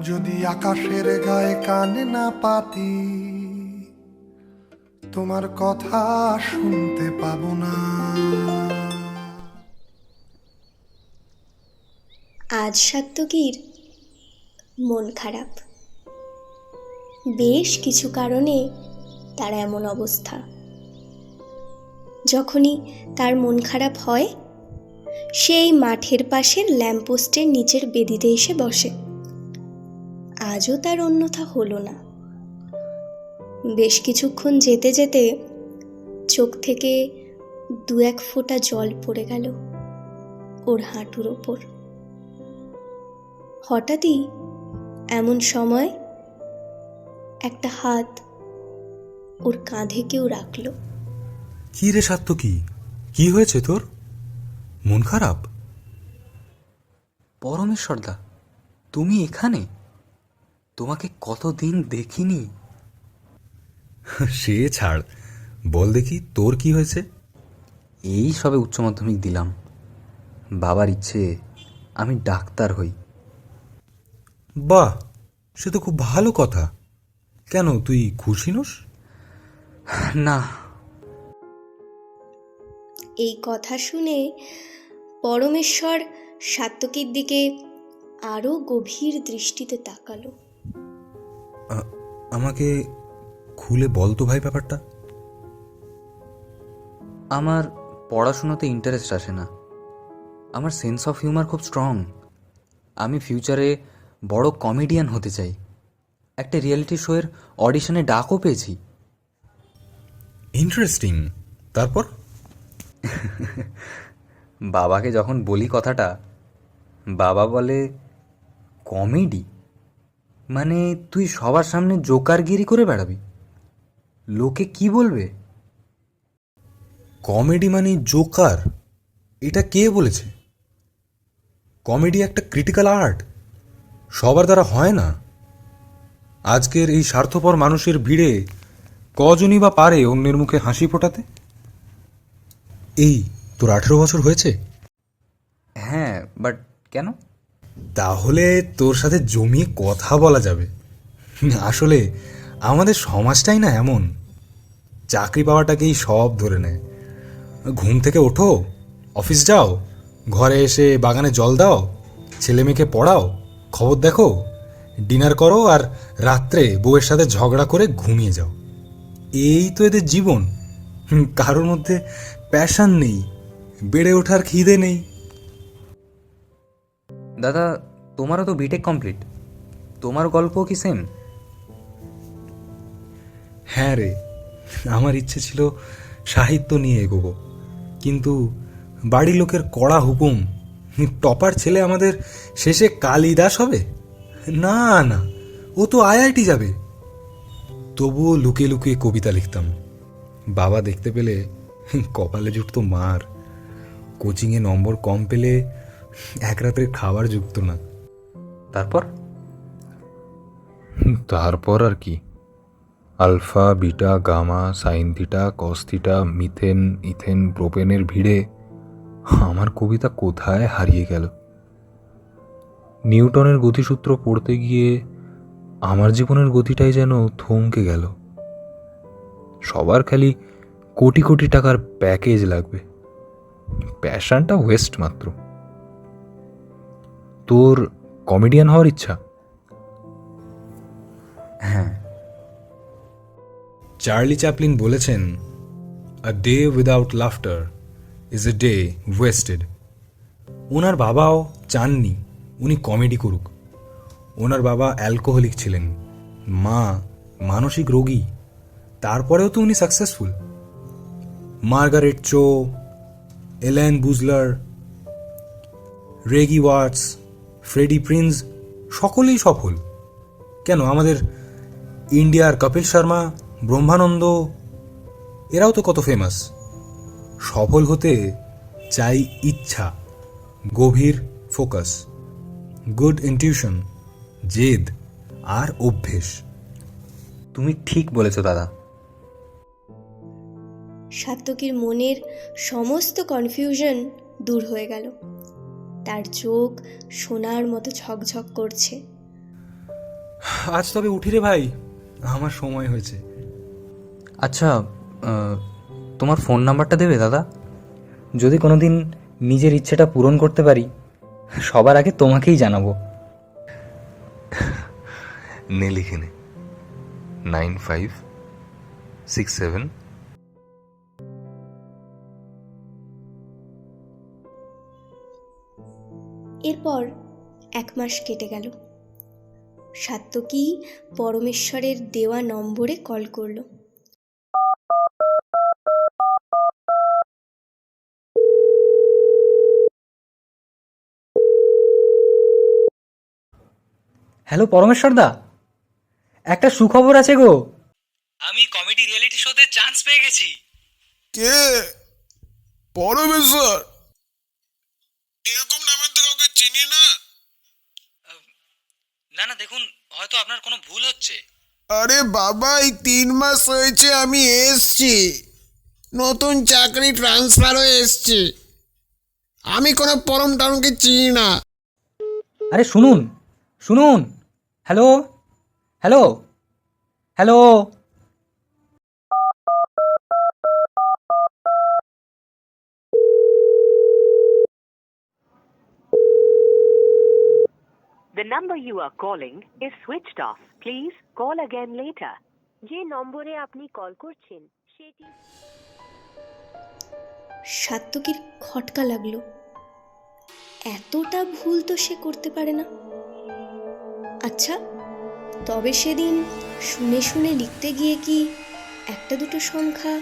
যদি আকাশের গায়ে কান না পাতি, তোমার কথা শুনতে পাবো না। আজ সাত্তকীর মন খারাপ। বেশ কিছু কারণে তার এমন অবস্থা। যখনই তার মন খারাপ হয়, সেই মাঠের পাশের ল্যাম্পপোস্টের নিচের বেদিতে এসে বসে। আজও তার অন্যথা হলো না। বেশ কিছুক্ষণ যেতে যেতে চোখ থেকে 2-1 ফোঁটা জল পড়ে গেল ওর হাঁটুর ওপর। হঠাৎই এমন সময় একটা হাত ওর কাঁধে কেউ রাখলো। কি রে সাত্তকী, কি হয়েছে তোর? মন খারাপ? পরমেশ্বরদা, তুমি এখানে? তোমাকে কতদিন দেখিনি। সে ছাড়, বল দেখি তোর কি হয়েছে? এই সবে উচ্চ মাধ্যমিক দিলাম। বাবার ইচ্ছে আমি ডাক্তার হই। বাহ, সে তো খুব ভালো কথা। কেন, তুই খুশি নোস? না। এই কথা শুনে পরমেশ্বর সাত্তকীর দিকে আরো গভীর দৃষ্টিতে তাকালো। আমাকে খুলে বল তো ভাই ব্যাপারটা। আমার পড়াশুনোতে ইন্টারেস্ট আসে না। আমার সেন্স অফ হিউমার খুব স্ট্রং। আমি ফিউচারে বড় কমেডিয়ান হতে চাই। একটা রিয়েলিটি শোয়ের অডিশনে ডাকও পেয়েছি। ইন্টারেস্টিং। তারপর? বাবাকে যখন বলি কথাটা, বাবা বলে, কমেডি মানে তুই সবার সামনে জোকারগিরি করে বেড়াবি? লোকে কি বলবে? কমেডি মানে জোকার? এটা কে বলেছে? কমেডি একটা ক্রিটিক্যাল আর্ট, সবার দ্বারা হয় না। আজকের এই স্বার্থপর মানুষের ভিড়ে কজনই বা পারে অন্যের মুখে হাসি ফোটাতে? এই তোর 18 বছর হয়েছে? হ্যাঁ, বাট কেন? তাহলে তোর সাথে জমিয়ে কথা বলা যাবে। আসলে আমাদের সমাজটাই না এমন, চাকরি পাওয়াটাকেই সব ধরে নেয়। ঘুম থেকে ওঠো, অফিস যাও, ঘরে এসে বাগানে জল দাও, ছেলে মেয়েকে পড়াও, খবর দেখো, ডিনার করো, আর রাত্রে বউয়ের সাথে ঝগড়া করে ঘুমিয়ে যাও। এই তো এদের জীবন। কারোর মধ্যে প্যাশন নেই, বেড়ে ওঠার খিদে নেই। দাদা, তোমারও তো বিটেক কমপ্লিট, তোমার গল্প কি সেম? হ্যাঁ রে, আমার ইচ্ছে ছিল সাহিত্য নিয়ে এগোবো, কিন্তু বাড়ির লোকের কড়া হুকুম, টপার ছেলে আমাদের শেষে কালিদাস হবে। না না, ও তো আইআইটি যাবে। তবুও লুকিয়ে লুকিয়ে কবিতা লিখতাম। বাবা দেখতে পেলে কপালে জুটতো মার। কোচিংয়ে নম্বর কম পেলে এক রাতের খাবার জুটতো না। তারপর? তারপর আর কি, alpha beta gamma sine theta cos theta methane ethane প্রোপেনের ভিড়ে আমার কবিতা কোথায় হারিয়ে গেল। নিউটনের গতিসূত্র পড়তে গিয়ে আমার জীবনের গতিটাই যেন থমকে গেল। সবার খালি কোটি কোটি টাকার প্যাকেজ লাগবে, প্যাশনটা ওয়েস্ট মাত্র। তোর কমেডিয়ান হওয়ার ইচ্ছা? হ্যাঁ। চার্লি চ্যাপলিন বলেছেন, a day without laughter is a day wasted. ওনার বাবাও চাননি উনি কমেডি করুক। ওনার বাবা অ্যালকোহলিক ছিলেন, মা মানসিক রোগী, তারপরেও তো উনি সাকসেসফুল। মার্গারেট চো, এলেন বুজলার, রেগি ওয়াটস, ফ্রেডি প্রিন্স সকলেই সফল। কেন আমাদের ইন্ডিয়ার কপিল শর্মা, ব্রহ্মানন্দ, এরাও তো কত ফেমাস। সফল হতে চাই ইচ্ছা, গভীর ফোকাস, গুড ইনটিউশন, জেদ আর অভ্যেস। তুমি ঠিক বলেছো দাদা। সাত্তকীর মনের সমস্ত কনফিউশন দূর হয়ে গেল। তার চোখ সোনার মতো ঝকঝক করছে। আজ তবে উঠি রে ভাই, আমার সময় হয়েছে। আচ্ছা, তোমার ফোন নাম্বারটা দেবে দাদা? যদি কোনো দিন নিজের ইচ্ছেটা পূরণ করতে পারি, সবার আগে তোমাকেই জানাবো। নে লিখে নে, 9567। এরপর 1 মাস কেটে গেল। সাত্তকী পরমেশ্বরের দেওয়া নম্বরে কল করলো। হ্যালো পরমেশ্বর দা, একটা সুখবর আছে গো। আমি কমেডি রিয়েলিটি শোতে চান্স পেয়ে গেছি। কে? পরমেশ্বর? এরকম নামের তো কাউকে চিনি না। না না, দেখুন, হয়তো আপনার কোনো ভুল হচ্ছে। আরে বাবা, এই 3 মাস হয়েছে আমি এসছি, নতুন চাকরি ট্রান্সফার হয়ে এসছি। আমি কোনো পরম টারমকে চিনি না। আরে শুনুন শুনুন, hello hello hello. The number you are calling is switched off. Please call again later. যে নম্বরে আপনি কল করছেন সেটি। সাত্তকীর খটকা লাগলো। এতটা ভুল তো সে করতে পারে না। আচ্ছা, তবে সেদিন শুনে শুনে লিখতে গিয়ে কি একটা দুটো সংখ্যা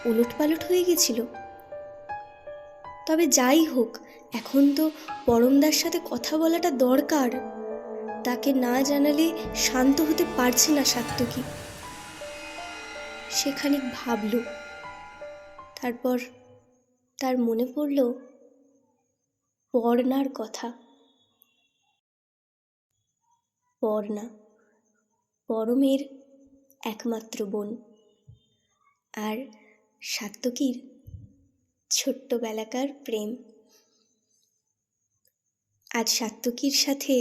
ওলটপালট হয়ে গেছিল? তবে যাই হোক, এখন তো পরমদার সাথে কথা বলাটা দরকার। তাকে না জানালে শান্ত হতে পারছে না সাত্তকী। সে খানিক ভাবল, তারপর তার মনে পড়ল পর্ণার কথা। পর্ণা পরমের একমাত্র বোন, আর সাত্তকীর ছোট্টবেলাকার প্রেম। আজ সাত্তকীর সাথে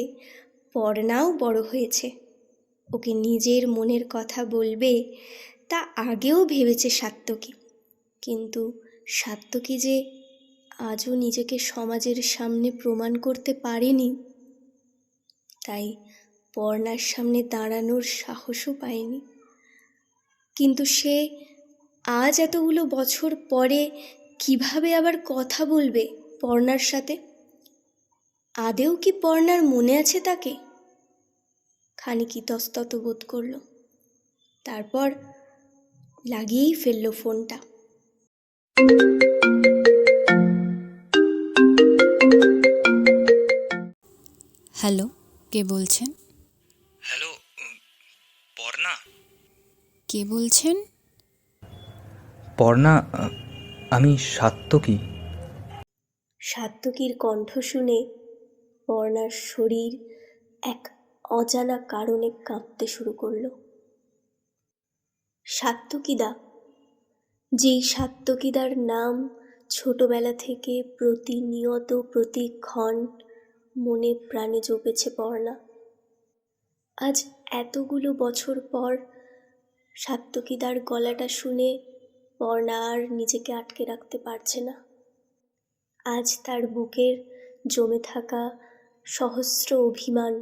পর্ণাও বড় হয়েছে, ওকে নিজের মনের কথা বলবে তা আগেও ভেবেছে সাত্তকী। কিন্তু সাত্তকী যে আজও নিজেকে সমাজের সামনে প্রমাণ করতে পারেনি, তাই পর্ণার সামনে দাঁড়ানোর সাহসও পায়নি। কিন্তু সে আজ এতগুলো বছর পরে কিভাবে আবার কথা বলবে পর্ণার সাথে? আদেও কি পর্ণার মনে আছে তাকে? খানিক ইতস্তত বোধ করল, তারপর লাগিয়েই ফেলল ফোনটা। হ্যালো, কে বলছেন? হ্যালো পর্ণা। কে বলছেন? পর্ণা, আমি সাত্তকী। সাত্তকীর কণ্ঠ শুনে পর্ণার শরীর এক অজানা কারণে কাঁপতে শুরু করল। সাত্তকীদা, যেই সাত্তকীদার নাম ছোটবেলা থেকে প্রতিনিয়ত প্রতিক্ষণ মনে প্রাণে জপেছে পর্ণা, আজ এতগুলো বছর পর সাত্তকীদার গলাটা শুনে পর্ণা আর নিজেকে আটকে রাখতে পারছে না। আজ তার বুকের জমে থাকা সহস্র অভিমান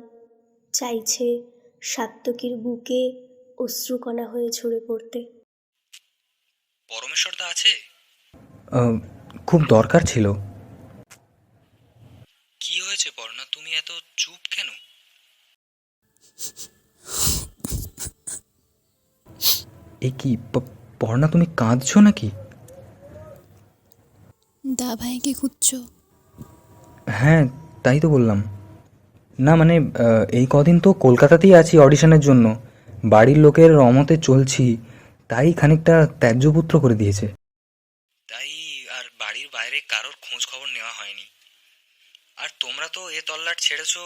চাইছে সাত্তকীর বুকে অশ্রুকণা হয়ে ঝরে পড়তে। পরমেশ্বর দা আছে? খুব দরকার ছিল। কি হয়েছে পর্ণা, তুমি এত চুপ কেন? এ কি পর্ণা, তুমি কাঁদছো নাকি? দা ভাইকে খুঁজছো? হ্যাঁ, তাই তো বললাম। না মানে, এই কদিন তো কলকাতাতেই আছি অডিশনের জন্য। বাড়ির লোকের অমতে চলছি, তাই খানিকটা ত্যায্যপুত্র করে দিয়েছে। তাই আর বাড়ির বাইরে কারোর খোঁজ খবর নেওয়া হয়নি। আর তোমরা তো এ তল্লাট ছেড়েছো,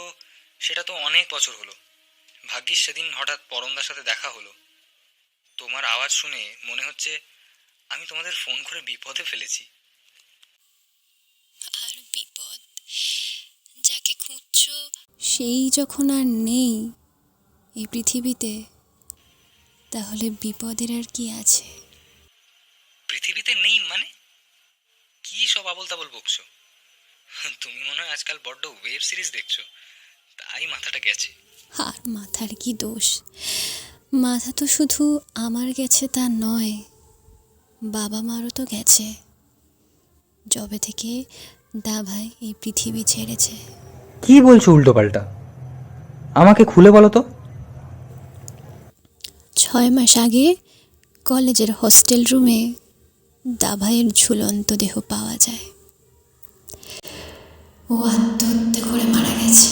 সেটা তো অনেক বছর হলো। ভাগ্যিস সেদিন হঠাৎ পরমদার সাথে দেখা হলো। তোমার আওয়াজ শুনে মনে হচ্ছে আমি তোমাদের ফোন করে বিপদে ফেলেছি। আর বিপদ? যাকে খুঁজছো সেই যখন আর নেই, এই পৃথিবীতে, তাহলে বিপদের আর কি আছে? পৃথিবীতে নেই মানে? কি সব আবল তাবল বকছো? তুমি মনে হয় আজকাল বড্ড ওয়েব সিরিজ দেখছো, তাই মাথাটা গেছে। আর মাথার কি দোষ? মাথা তো শুধু আমার গেছে তা নয়, বাবা মারও তো গেছে, যবে থেকে দাভাই এই পৃথিবী ছেড়েছে। কি বলছো উল্টো পাল্টা? আমাকে খুলে বলো তো। 6 মাস আগে কলেজের হস্টেল রুমে দাভাইয়ের ঝুলন্ত দেহ পাওয়া যায়। ও আত্মহত্যা করে মারা গেছে।